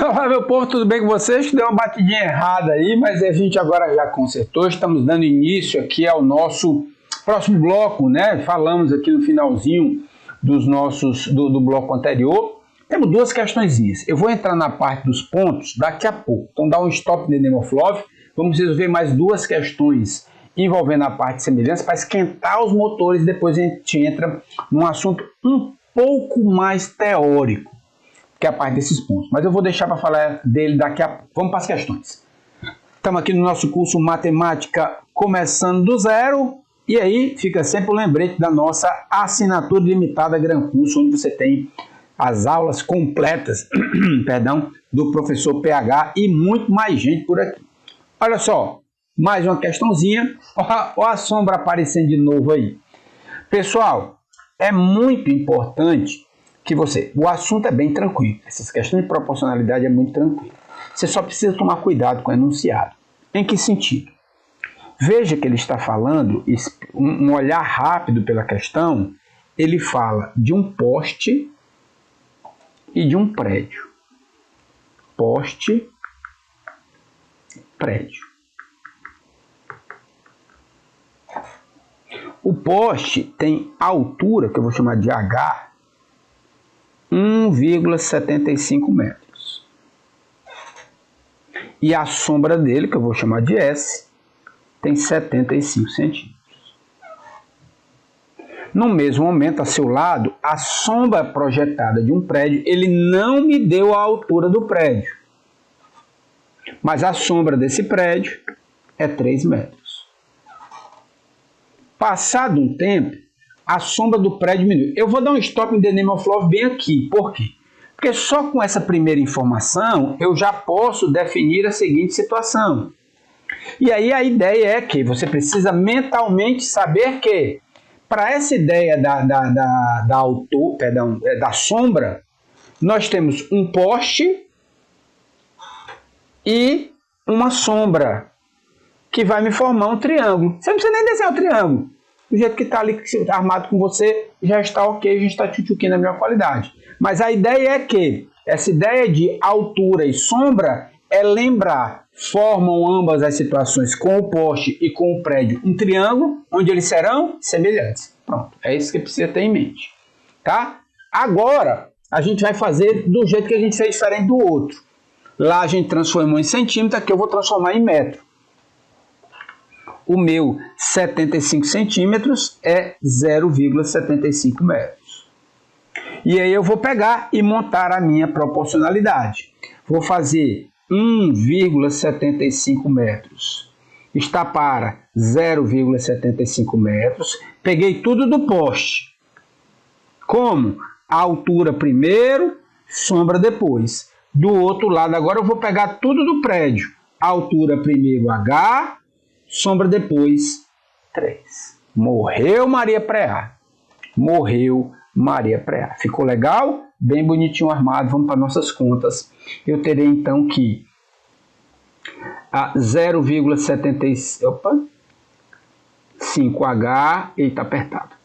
Olá, meu povo, tudo bem com vocês? Deu uma batidinha errada aí, mas a gente agora já consertou. Estamos dando início aqui ao nosso próximo bloco, né? Falamos aqui no finalzinho do bloco anterior. Temos duas questõezinhas. Eu vou entrar na parte dos pontos daqui a pouco. Então dá um stop no Name of Love. Vamos resolver mais duas questões envolvendo a parte de semelhança para esquentar os motores. Depois a gente entra num assunto um pouco mais teórico, que é a parte desses pontos. Mas eu vou deixar para falar dele daqui a pouco. Vamos para as questões. Estamos aqui no nosso curso Matemática Começando do Zero. E aí fica sempre o lembrete da nossa assinatura limitada Gran Curso, onde você tem as aulas completas perdão, do professor PH e muito mais gente por aqui. Olha só, mais uma questãozinha. Olha a sombra aparecendo de novo aí. Pessoal, é muito importante que o assunto é bem tranquilo. Essas questões de proporcionalidade é muito tranquilo. Você só precisa tomar cuidado com o enunciado. Em que sentido? Veja que ele está falando, um olhar rápido pela questão, ele fala de um poste e de um prédio. Poste, prédio. O poste tem altura, que eu vou chamar de H, 1,75 metros. E a sombra dele, que eu vou chamar de S, tem 75 centímetros. No mesmo momento, a seu lado, a sombra projetada de um prédio, ele não me deu a altura do prédio. Mas a sombra desse prédio é 3 metros. Passado um tempo, a sombra do prédio diminui. Eu vou dar um stop em The Name of Love bem aqui. Por quê? Porque só com essa primeira informação, eu já posso definir a seguinte situação. E aí a ideia é que você precisa mentalmente saber que, para essa ideia da sombra, nós temos um poste e uma sombra, que vai me formar um triângulo. Você não precisa nem desenhar o triângulo. Do jeito que está ali armado com você, já está ok, já está tchutchuquinho na melhor qualidade. Mas a ideia é que essa ideia de altura e sombra é lembrar, formam ambas as situações com o poste e com o prédio um triângulo, onde eles serão semelhantes. Pronto, é isso que precisa ter em mente. Tá? Agora, a gente vai fazer do jeito que a gente fez diferente do outro. Lá a gente transformou em centímetro, aqui eu vou transformar em metro. O meu 75 centímetros é 0,75 metros. E aí eu vou pegar e montar a minha proporcionalidade. Vou fazer 1,75 metros. Está para 0,75 metros. Peguei tudo do poste. Como? A altura primeiro, sombra depois. Do outro lado, agora eu vou pegar tudo do prédio. Altura primeiro H, sombra depois 3. Morreu Maria Preá. Morreu Maria Preá. Ficou legal? Bem bonitinho armado. Vamos para nossas contas. Eu terei então que a 0,75H, eita, apertado.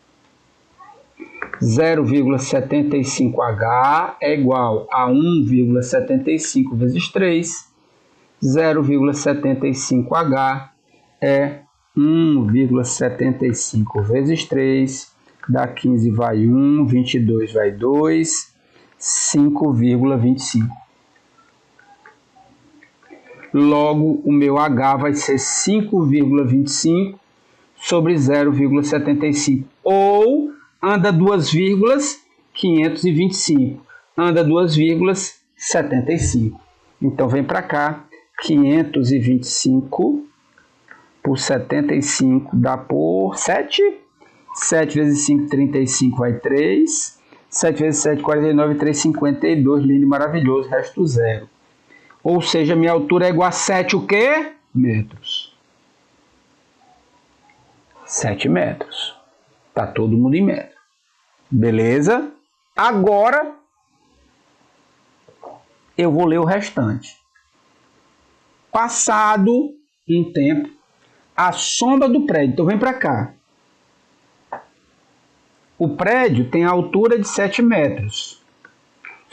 0,75H é igual a 1,75 vezes 3. 0,75H é 1,75 vezes 3. Dá 15 vai 1, 22 vai 2, 5,25. Logo, o meu H vai ser 5,25 sobre 0,75. Ou, anda duas vírgulas, 525. Anda duas vírgulas, 75. Então, vem para cá, 525 por 75 dá por 7. 7 vezes 5, 35 vai 3. 7 vezes 7, 49, 3, 52. Lindo e maravilhoso, resto zero. Ou seja, minha altura é igual a 7 o quê? Metros. 7 metros. Tá todo mundo em metro. Beleza? Agora, eu vou ler o restante. Passado um tempo, a sombra do prédio. Então, vem para cá. O prédio tem a altura de 7 metros.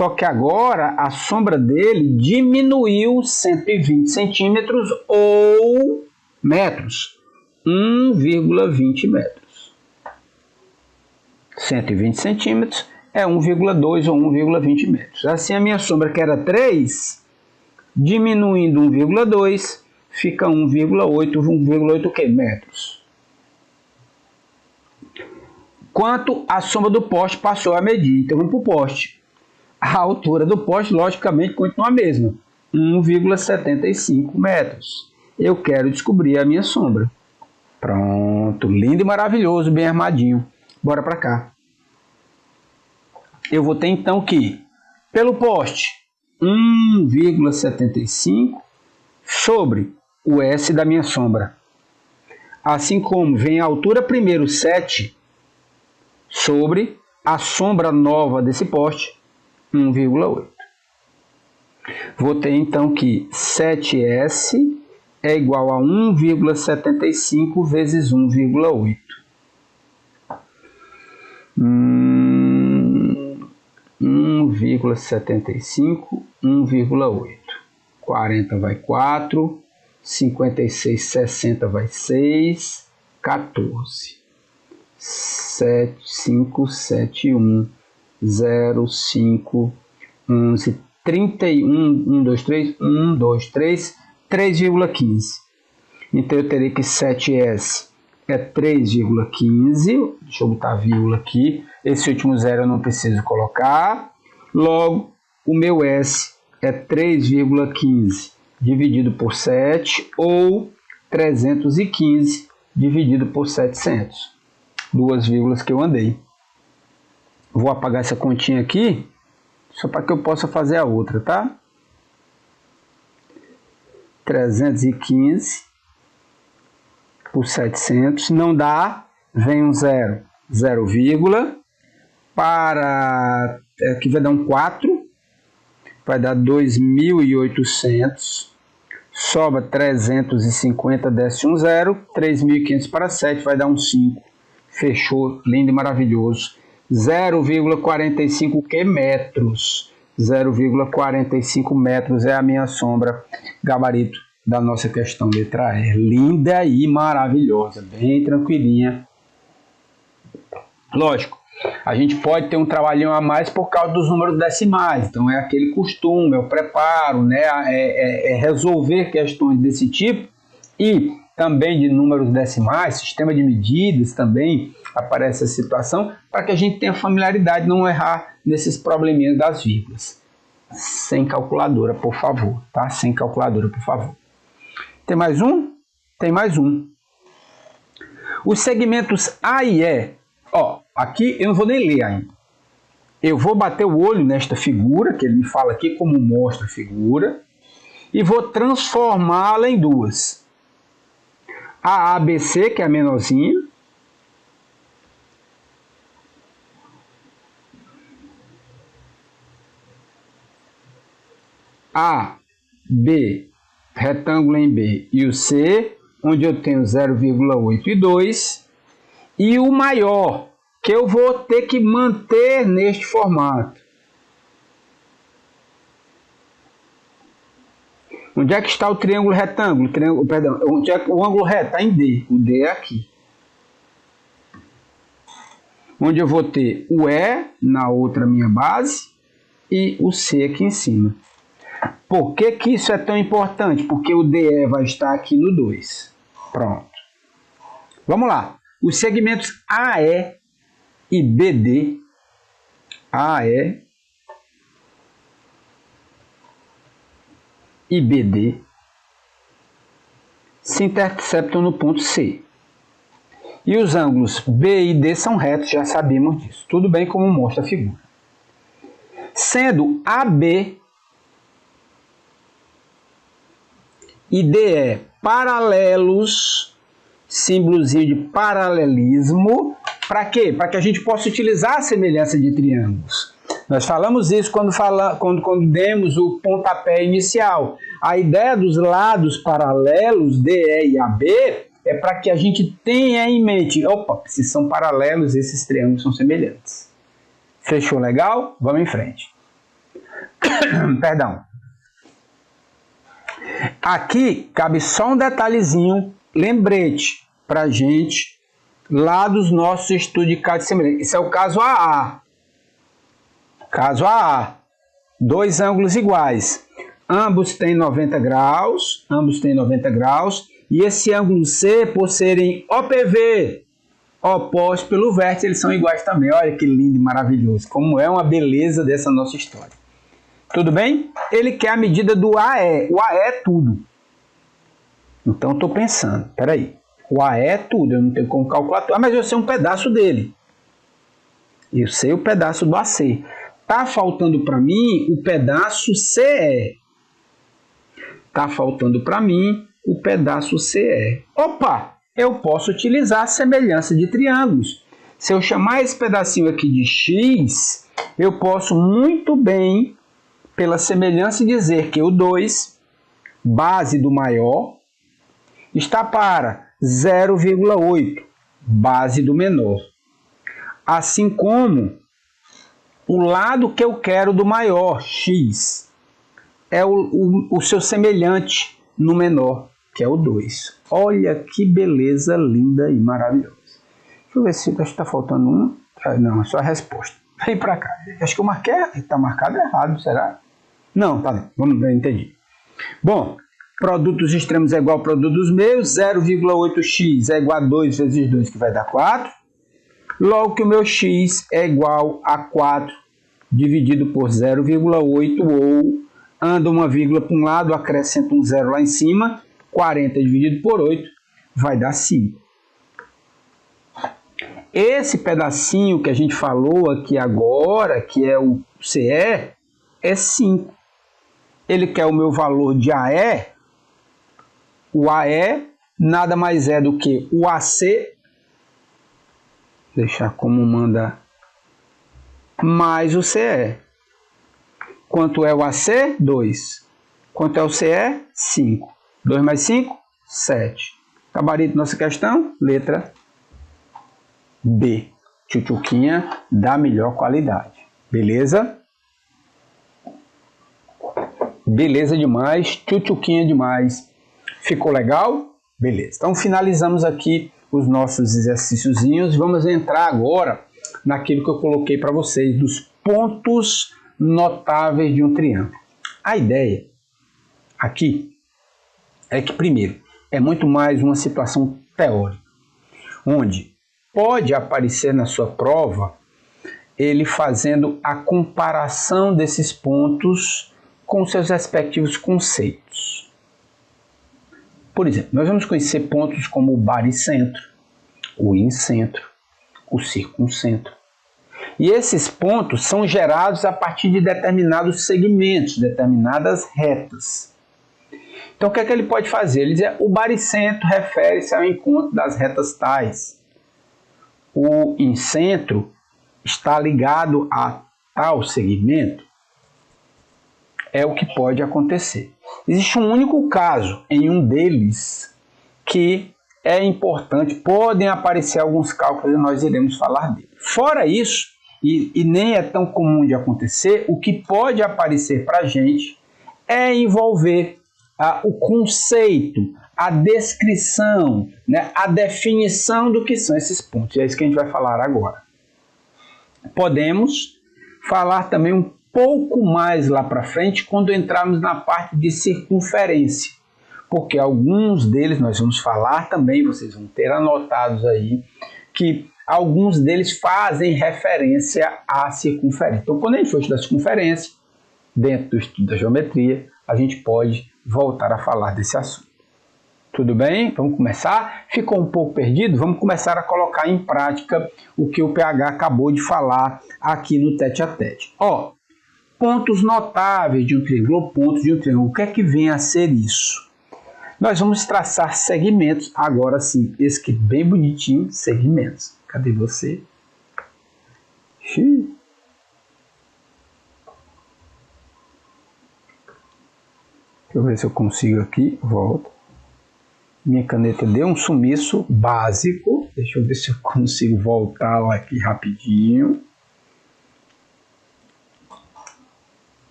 Só que agora a sombra dele diminuiu 120 centímetros ou metros. 1,20 metros. 120 centímetros é 1,2 ou 1,20 metros. Assim a minha sombra, que era 3, diminuindo 1,2, fica 1,8 o quê? Metros. Quanto a sombra do poste passou a medir. Então vamos para o poste. A altura do poste, logicamente, continua a mesma. 1,75 metros. Eu quero descobrir a minha sombra. Pronto, lindo e maravilhoso, bem armadinho. Bora para cá. Eu vou ter então que, pelo poste, 1,75 sobre o S da minha sombra. Assim como vem a altura primeiro 7 sobre a sombra nova desse poste, 1,8. Vou ter então que 7S é igual a 1,75 vezes 1,8. 1,75, 1,8. 40 vai 4, 56, 60 vai 6, 14. 7, 5, 7, 1, 0, 5, 11, 31, 1, 2, 3, 1, 2, 3, 3,15. Então eu terei que 7S é 3,15. Deixa eu botar vírgula aqui. Esse último zero eu não preciso colocar. Logo, o meu S é 3,15 dividido por 7 ou 315 dividido por 700. Duas vírgulas que eu andei. Vou apagar essa continha aqui, só para que eu possa fazer a outra, tá? 315 por 700, não dá, vem um zero, 0, para, aqui vai dar um 4, vai dar 2.800, sobra 350, desce um 0, 3.500 para 7, vai dar um 5. Fechou, lindo e maravilhoso. 0,45 que metros? 0,45 metros é a minha sombra, gabarito da nossa questão letra E. Linda e maravilhosa, bem tranquilinha. Lógico, a gente pode ter um trabalhinho a mais por causa dos números decimais. Então é aquele costume, é o preparo, né? é resolver questões desse tipo e também de números decimais, sistema de medidas também aparece essa situação, para que a gente tenha familiaridade, não errar nesses probleminhas das vírgulas. Sem calculadora, por favor, tá? Sem calculadora, por favor. Tem mais um? Tem mais um. Os segmentos A e E, ó, aqui eu não vou nem ler ainda. Eu vou bater o olho nesta figura, que ele me fala aqui como mostra a figura, e vou transformá-la em duas. A ABC, que é a menorzinha, A, B, retângulo em B, e o C, onde eu tenho 0,8 e 2, e o maior, que eu vou ter que manter neste formato. Onde é que está o triângulo retângulo? Perdão, onde é que o ângulo reto? Está em D. O D é aqui. Onde eu vou ter o E na outra minha base e o C aqui em cima. Por que que isso é tão importante? Porque o DE vai estar aqui no 2. Pronto. Vamos lá. Os segmentos AE e BD. AE e BD se interceptam no ponto C. E os ângulos B e D são retos, já sabemos disso. Tudo bem como mostra a figura. Sendo AB e DE paralelos, símbolozinho de paralelismo, para quê? Para que a gente possa utilizar a semelhança de triângulos. Nós falamos isso quando demos o pontapé inicial. A ideia dos lados paralelos, DE e AB, é para que a gente tenha em mente, opa, se são paralelos, esses triângulos são semelhantes. Fechou legal? Vamos em frente. Perdão. Aqui cabe só um detalhezinho, lembrete para a gente lá dos nossos estudos de caso de semelhança. Esse é o caso AA. Caso AA. Dois ângulos iguais. Ambos têm 90 graus. E esse ângulo C, por serem OPV, opostos pelo vértice, eles são iguais também. Olha que lindo e maravilhoso. Como é uma beleza dessa nossa história. Tudo bem? Ele quer a medida do AE. O AE é tudo. Então, estou pensando. Peraí. O AE é tudo. Eu não tenho como calcular tudo. Mas eu sei um pedaço dele. Eu sei o pedaço do AC. Está faltando para mim o pedaço CE. Está faltando para mim o pedaço CE. Opa! Eu posso utilizar a semelhança de triângulos. Se eu chamar esse pedacinho aqui de X, eu posso muito bem, pela semelhança, dizer que o 2, base do maior, está para 0,8, base do menor. Assim como o lado que eu quero do maior, X, é o seu semelhante no menor, que é o 2. Olha que beleza linda e maravilhosa. Deixa eu ver se está faltando um. Não, é só a resposta. Vem para cá. Acho que eu marquei, está marcado errado, será? Não, tá bem. Eu entendi. Bom, produto dos extremos é igual ao produto dos meios. 0,8x é igual a 2 vezes 2, que vai dar 4. Logo que o meu x é igual a 4 dividido por 0,8, ou anda uma vírgula para um lado, acrescenta um zero lá em cima, 40 dividido por 8 vai dar 5. Esse pedacinho que a gente falou aqui agora, que é o CE, é 5. Ele quer o meu valor de AE. O AE nada mais é do que o AC, deixar como manda, mais o CE. Quanto é o AC? 2. Quanto é o CE? 5. 2 mais 5? 7. Gabarito nossa questão? Letra B. Tchutchuquinha da melhor qualidade. Beleza? Beleza demais. Tchutchuquinha demais. Ficou legal? Beleza. Então finalizamos aqui os nossos exercíciozinhos. Vamos entrar agora naquilo que eu coloquei para vocês, dos pontos notáveis de um triângulo. A ideia aqui é que, primeiro, é muito mais uma situação teórica, onde pode aparecer na sua prova ele fazendo a comparação desses pontos com seus respectivos conceitos. Por exemplo, nós vamos conhecer pontos como o baricentro, o incentro, o circuncentro. E esses pontos são gerados a partir de determinados segmentos, determinadas retas. Então, o que é que ele pode fazer? Ele diz: o baricentro refere-se ao encontro das retas tais. O incentro está ligado a tal segmento. É o que pode acontecer. Existe um único caso em um deles que é importante, podem aparecer alguns cálculos e nós iremos falar dele. Fora isso, e nem é tão comum de acontecer, o que pode aparecer para a gente é envolver o conceito, a descrição, né, a definição do que são esses pontos. E é isso que a gente vai falar agora. Podemos falar também um pouco mais lá para frente quando entrarmos na parte de circunferência, porque alguns deles nós vamos falar também, vocês vão ter anotados aí, que alguns deles fazem referência à circunferência. Então, quando a gente for estudar circunferência, dentro do estudo da geometria, a gente pode voltar a falar desse assunto. Tudo bem? Vamos começar? Ficou um pouco perdido? Vamos começar a colocar em prática o que o PH acabou de falar aqui no tete-a-tete. Ó, pontos notáveis de um triângulo, pontos de um triângulo. O que é que vem a ser isso? Nós vamos traçar segmentos, agora sim, esse aqui bem bonitinho, segmentos. Cadê você? Deixa eu ver se eu consigo aqui, volta. Minha caneta deu um sumiço básico. Deixa eu ver se eu consigo voltá-la aqui rapidinho.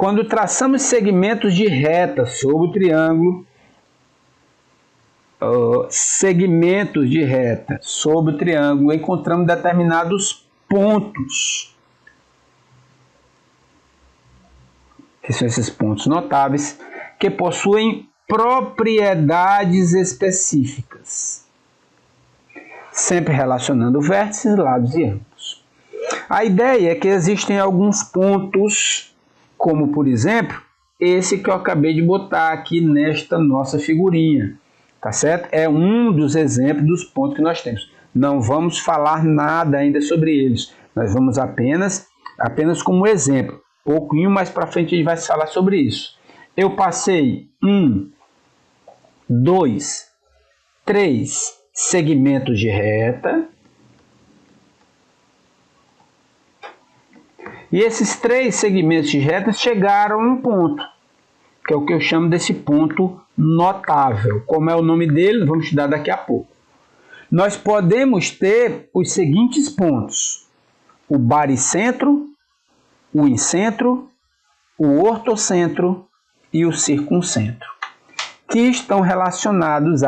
Quando traçamos segmentos de reta sobre o triângulo, encontramos determinados pontos, que são esses pontos notáveis, que possuem propriedades específicas, sempre relacionando vértices, lados e ângulos. A ideia é que existem alguns pontos, como por exemplo, esse que eu acabei de botar aqui nesta nossa figurinha, tá certo? É um dos exemplos dos pontos que nós temos. Não vamos falar nada ainda sobre eles, nós vamos apenas como exemplo. Pouquinho mais para frente a gente vai falar sobre isso. Eu passei 1, 2, 3 segmentos de reta. E esses 3 segmentos de reta chegaram a um ponto, que é o que eu chamo desse ponto notável. Como é o nome dele, vamos estudar daqui a pouco. Nós podemos ter os seguintes pontos: o baricentro, o incentro, o ortocentro e o circuncentro, que estão relacionados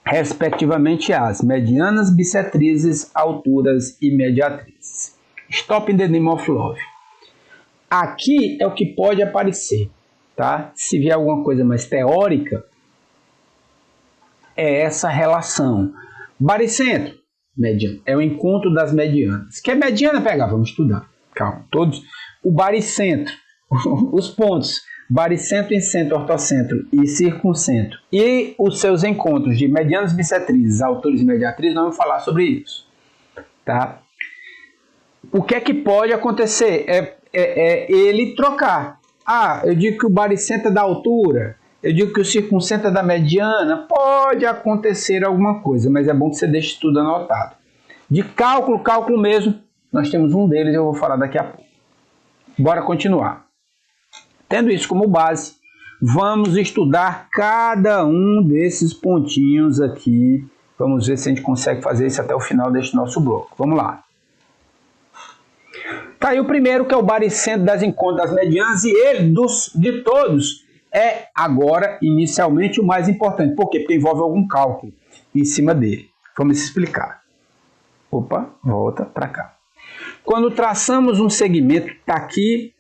respectivamente às medianas, bissetrizes, alturas e mediatrizes. Stop in the name of love. Aqui é o que pode aparecer, tá? Se vier alguma coisa mais teórica, é essa relação. Baricentro, mediano, é o encontro das medianas. Que é mediana? Vamos estudar. Calma, todos. O baricentro, os pontos baricentro, incentro, ortocentro e circuncentro e os seus encontros de medianas, bissetrizes, alturas e mediatrizes, nós vamos falar sobre isso, tá? O que é que pode acontecer? É ele trocar. Eu digo que o baricentro é da altura, eu digo que o circuncentro é da mediana. Pode acontecer alguma coisa, mas é bom que você deixe tudo anotado. De cálculo mesmo, nós temos um deles, eu vou falar daqui a pouco. Bora continuar. Tendo isso como base, vamos estudar cada um desses pontinhos aqui. Vamos ver se a gente consegue fazer isso até o final deste nosso bloco. Vamos lá. Tá aí o primeiro, que é o baricentro das encontros das medianas, e ele, de todos, é agora, inicialmente, o mais importante. Por quê? Porque envolve algum cálculo em cima dele. Vamos explicar. Opa, volta para cá. Quando traçamos um segmento, está aqui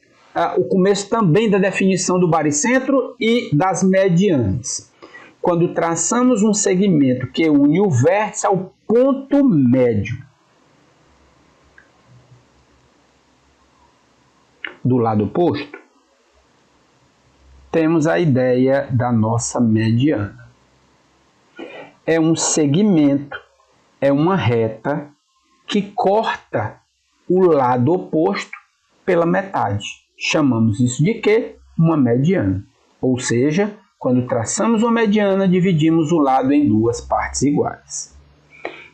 o começo também da definição do baricentro e das medianas. Quando traçamos um segmento que une o vértice ao ponto médio do lado oposto, temos a ideia da nossa mediana. É um segmento, é uma reta que corta o lado oposto pela metade. Chamamos isso de quê? Uma mediana. Ou seja, quando traçamos uma mediana, dividimos o lado em duas partes iguais.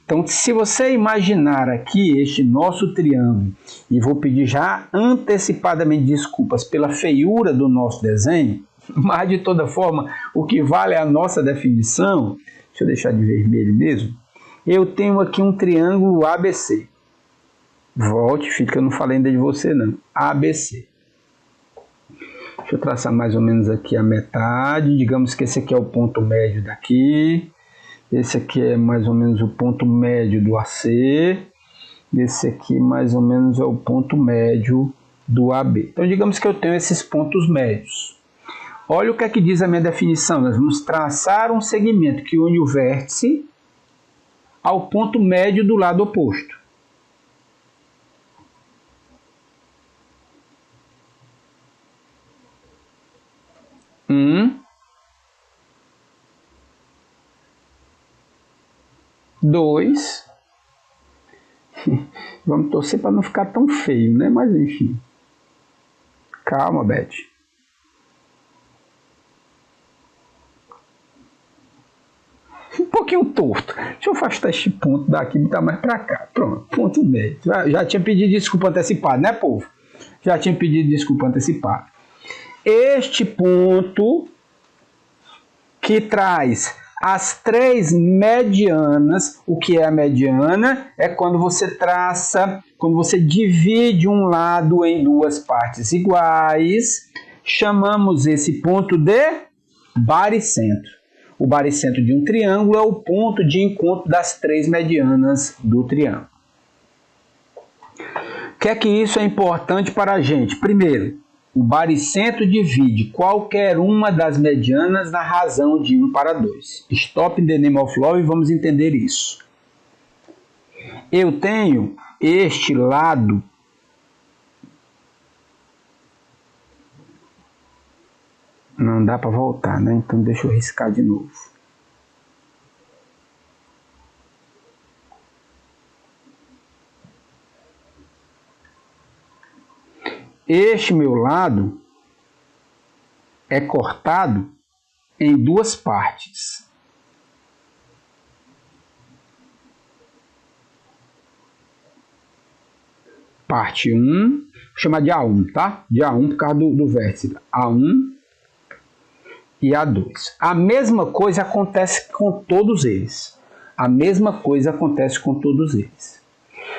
Então, se você imaginar aqui este nosso triângulo, e vou pedir já antecipadamente desculpas pela feiura do nosso desenho, mas de toda forma, o que vale é a nossa definição. Deixa eu deixar de vermelho mesmo. Eu tenho aqui um triângulo ABC. Volte, filho, que eu não falei ainda de você não. ABC. Deixa eu traçar mais ou menos aqui a metade. Digamos que esse aqui é o ponto médio daqui. Esse aqui é mais ou menos o ponto médio do AC. Esse aqui mais ou menos é o ponto médio do AB. Então digamos que eu tenho esses pontos médios. Olha o que é que diz a minha definição. Nós vamos traçar um segmento que une o vértice ao ponto médio do lado oposto. Dois. Vamos torcer para não ficar tão feio, né? Mas enfim. Calma, Beth. Um pouquinho torto. Deixa eu afastar este ponto daqui e botar mais para cá. Pronto, ponto médio. Já tinha pedido desculpa antecipada, né, povo? Já tinha pedido desculpa antecipada. Este ponto que traz as três medianas. O que é a mediana? É quando você quando você divide um lado em duas partes iguais, chamamos esse ponto de baricentro. O baricentro de um triângulo é o ponto de encontro das três medianas do triângulo. O que é que isso é importante para a gente? Primeiro, o baricentro divide qualquer uma das medianas na razão de 1 para 2. Stop in the name of love, vamos entender isso. Eu tenho este lado não dá para voltar, né? Então deixa eu riscar de novo. Este meu lado é cortado em duas partes. Parte 1, vou chamar de A1, tá? De A1 por causa do vértice. A1 e A2. A mesma coisa acontece com todos eles. A mesma coisa acontece com todos eles.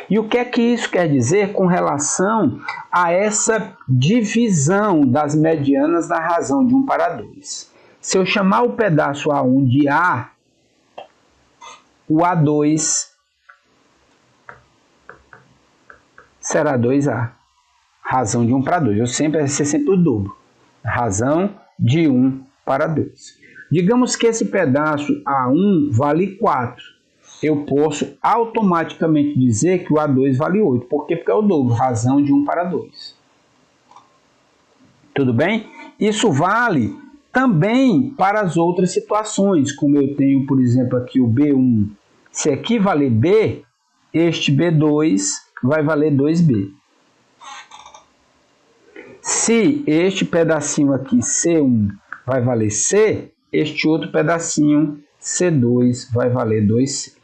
E o que é que isso quer dizer com relação a essa divisão das medianas na razão de 1 para 2? Se eu chamar o pedaço A1 de A, o A2 será 2A. Razão de 1 para 2. Vai ser sempre o dobro. Razão de 1 para 2. Digamos que esse pedaço A1 vale 4. Eu posso automaticamente dizer que o A2 vale 8. Por quê? Porque é o dobro, razão de 1 para 2. Tudo bem? Isso vale também para as outras situações, como eu tenho, por exemplo, aqui o B1. Se aqui valer B, este B2 vai valer 2B. Se este pedacinho aqui, C1, vai valer C, este outro pedacinho, C2, vai valer 2C.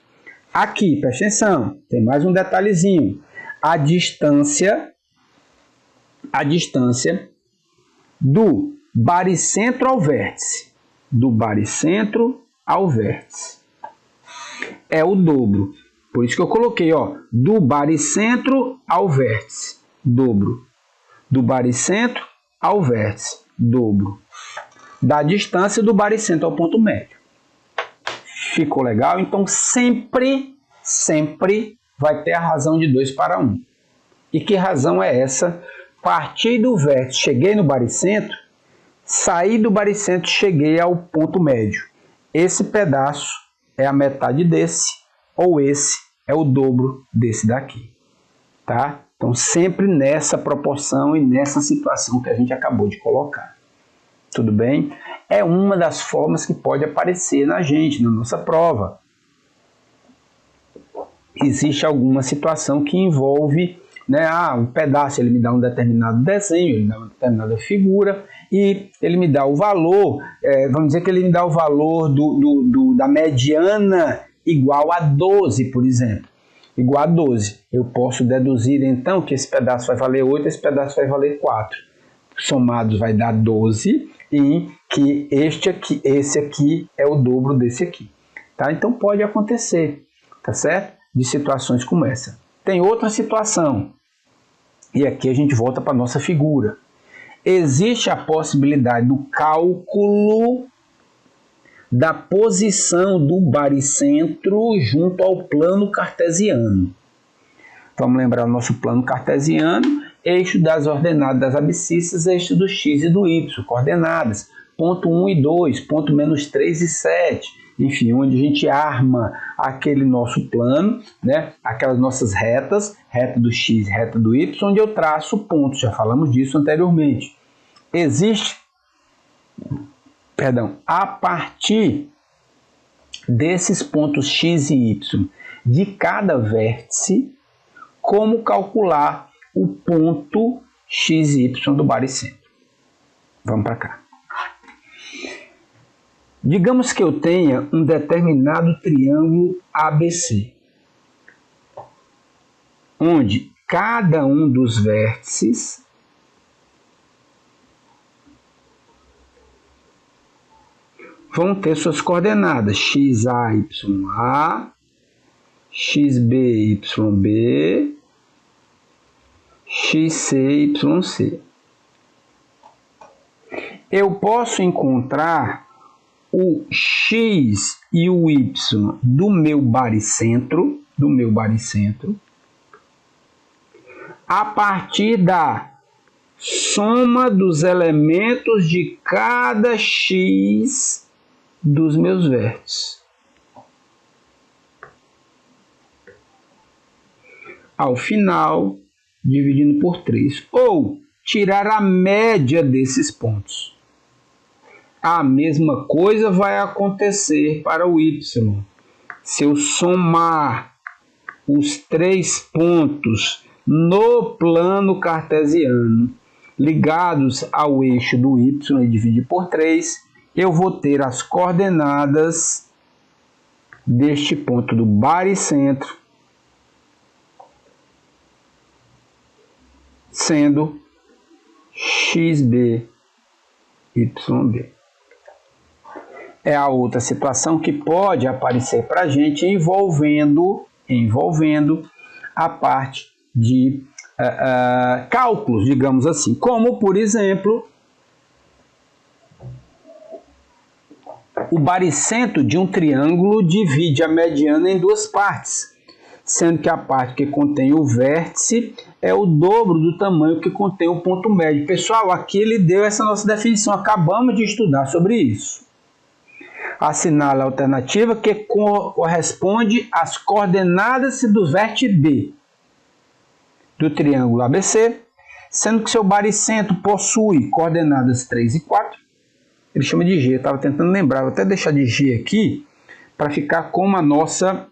Aqui, presta atenção, tem mais um detalhezinho. A distância do baricentro ao vértice, é o dobro. Por isso que eu coloquei, ó, do baricentro ao vértice, dobro. Do baricentro ao vértice, dobro. Da distância do baricentro ao ponto médio. Ficou legal? Então, sempre vai ter a razão de 2 para 1. E que razão é essa? Parti do vértice, cheguei no baricentro, saí do baricentro, cheguei ao ponto médio. Esse pedaço é a metade desse, ou esse é o dobro desse daqui. Tá? Então, sempre nessa proporção e nessa situação que a gente acabou de colocar. Tudo bem? É uma das formas que pode aparecer na gente, na nossa prova. Existe alguma situação que envolve, né, um pedaço, ele me dá um determinado desenho, ele me dá uma determinada figura e ele me dá o valor, vamos dizer que ele me dá o valor da mediana igual a 12, por exemplo. Igual a 12. Eu posso deduzir então que esse pedaço vai valer 8, esse pedaço vai valer 4. Somados vai dar 12 e que esse aqui é o dobro desse aqui. Tá? Então pode acontecer, tá certo? De situações como essa. Tem outra situação, e aqui a gente volta para a nossa figura. Existe a possibilidade do cálculo da posição do baricentro junto ao plano cartesiano. Vamos lembrar o nosso plano cartesiano, eixo das ordenadas das abscissas, eixo do x e do y, coordenadas, ponto 1 e 2, ponto menos 3 e 7, enfim, onde a gente arma aquele nosso plano, né? Aquelas nossas retas, reta do x e reta do y, onde eu traço pontos, já falamos disso anteriormente. Existe, a partir desses pontos x e y de cada vértice, como calcular o ponto x e y do baricentro. Vamos para cá. Digamos que eu tenha um determinado triângulo ABC, onde cada um dos vértices vão ter suas coordenadas xa, ya, xb, yb, xc, yc. Eu posso encontrar o x e o y do meu baricentro, a partir da soma dos elementos de cada x dos meus vértices. Ao final, dividindo por 3. Ou tirar a média desses pontos. A mesma coisa vai acontecer para o y. Se eu somar os 3 pontos no plano cartesiano ligados ao eixo do y e dividir por 3, eu vou ter as coordenadas deste ponto do baricentro sendo xb, yb. É a outra situação que pode aparecer para a gente envolvendo a parte de cálculos, digamos assim, como, por exemplo, o baricentro de um triângulo divide a mediana em 2 partes, sendo que a parte que contém o vértice é o dobro do tamanho que contém o ponto médio. Pessoal, aqui ele deu essa nossa definição, acabamos de estudar sobre isso. Assinale a alternativa que corresponde às coordenadas do vértice B do triângulo ABC, sendo que seu baricentro possui coordenadas 3 e 4. Ele chama de G, eu estava tentando lembrar, vou até deixar de G aqui, para ficar como a nossa...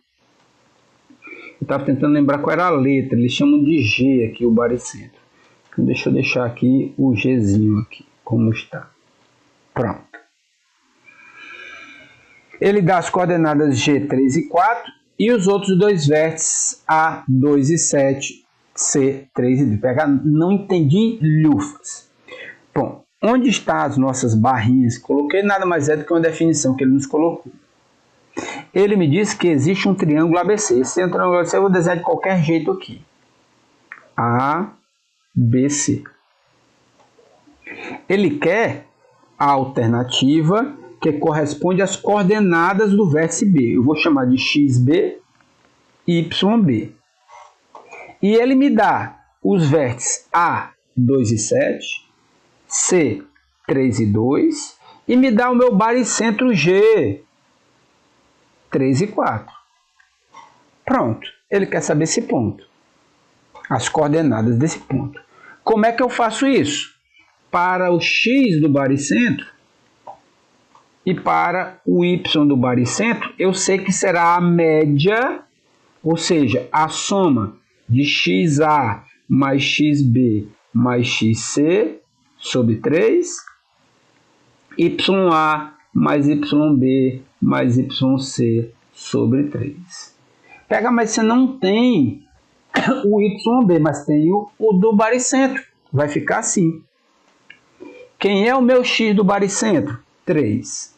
Eu estava tentando lembrar qual era a letra, eles chamam de G aqui o baricentro. Então, deixa eu deixar aqui o Gzinho aqui, como está. Pronto. Ele dá as coordenadas G3 e 4 e os outros 2 vértices A2 e 7, C3 e D. Não entendi lufas. Bom, onde estão as nossas barrinhas? Coloquei nada mais é do que uma definição que ele nos colocou. Ele me disse que existe um triângulo ABC. Esse triângulo ABC eu vou desenhar de qualquer jeito aqui. ABC. Ele quer a alternativa que corresponde às coordenadas do vértice B. Eu vou chamar de xb, yb. E ele me dá os vértices A, 2 e 7, C, 3 e 2, e me dá o meu baricentro G, 3 e 4. Pronto, ele quer saber esse ponto, as coordenadas desse ponto. Como é que eu faço isso? Para o x do baricentro, e para o y do baricentro, eu sei que será a média, ou seja, a soma de xa mais xb mais xc sobre 3, ya mais yb mais yc sobre 3. Pega, mas você não tem o yb, mas tem o do baricentro. Vai ficar assim. Quem é o meu x do baricentro? 3.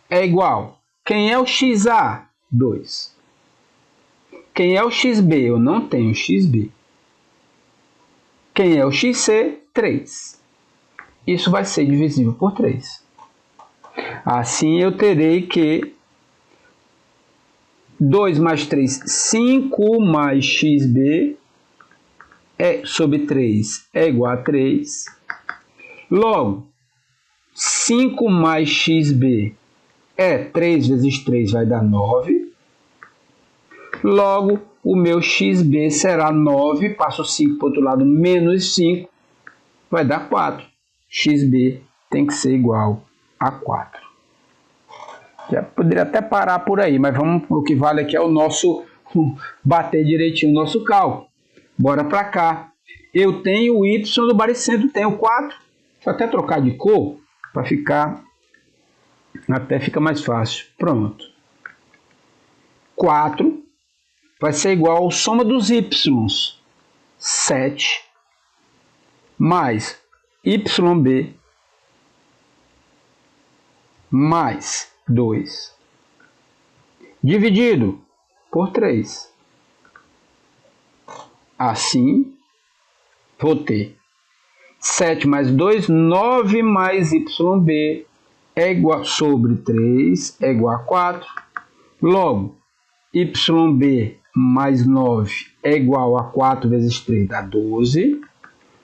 É igual. Quem é o xa? 2. Quem é o xb? Eu não tenho xb. Quem é o xc? 3. Isso vai ser divisível por 3. Assim eu terei que 2 mais 3, 5 mais xb sobre 3 é igual a 3. Logo, 5 mais xb 3 vezes 3 vai dar 9. Logo, o meu xb será 9, passo 5 para o outro lado, menos 5, vai dar 4. xb tem que ser igual a 4. Já poderia até parar por aí, mas vamos, o que vale aqui é o nosso bater direitinho o nosso cálculo. Bora para cá. Eu tenho o y do baricentro, tenho 4. Deixa eu até trocar de cor para ficar, até fica mais fácil. Pronto. 4 vai ser igual à soma dos y. 7 mais YB mais 2 dividido por 3. Assim, vou ter 7 mais 2, 9 mais YB é igual sobre 3 é igual a 4. Logo, YB mais 9 é igual a 4 vezes 3 dá 12.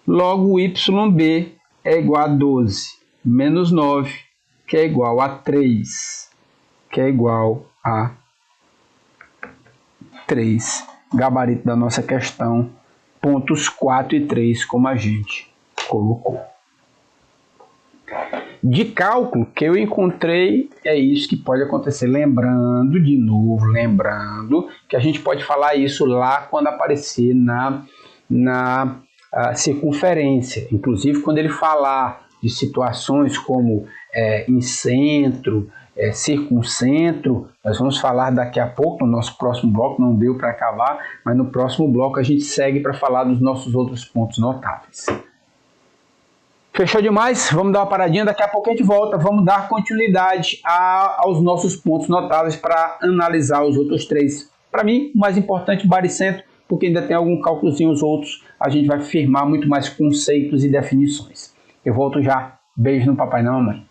Logo, YB é igual a 12 menos 9, que é igual a 3, que é igual a 3. Gabarito da nossa questão, pontos 4 e 3, como a gente colocou. De cálculo que eu encontrei, é isso que pode acontecer. Lembrando, de novo, lembrando que a gente pode falar isso lá quando aparecer na circunferência. Inclusive, quando ele falar de situações como em centro, circuncentro, nós vamos falar daqui a pouco no nosso próximo bloco, não deu para acabar, mas no próximo bloco a gente segue para falar dos nossos outros pontos notáveis. Fechou demais? Vamos dar uma paradinha, daqui a pouco a gente volta, vamos dar continuidade aos nossos pontos notáveis para analisar os outros 3. Para mim, o mais importante, baricentro, porque ainda tem algum cálculozinho, os outros a gente vai firmar muito mais conceitos e definições. Eu volto já. Beijo no papai e na mamãe.